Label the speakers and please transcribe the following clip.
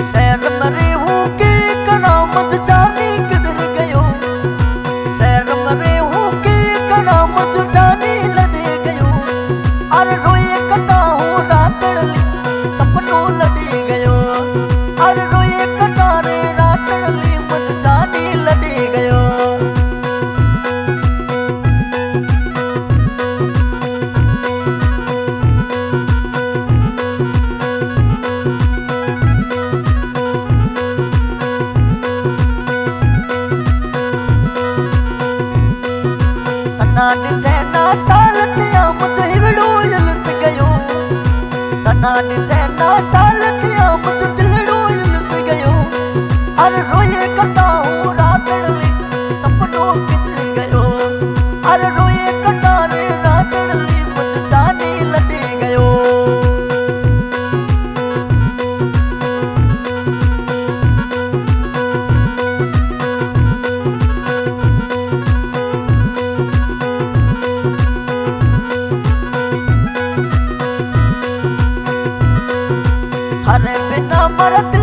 Speaker 1: शहर मरे हूँ के करामत जाने किधर गयो, शहर मरे हूँ के करामत जाने लदे गयो। अरे रोए कटा हूँ रातड़ली सपनों लदे गयो, अरे रोए कटा रे रातड़ली मत जाने लदे गयो। तना डिठे ना साल थिया मुझ हिवड़ो यलस गयो, तना डिठे ना साल थिया मुझ दिलड़ो यलस गयो। अरे रोए कटा हूँ रातड़ली सपनों किधर गयो, अरे रोए कटा रे रातड़ली मुझ जाने लदे गयो। थारे बिना मरत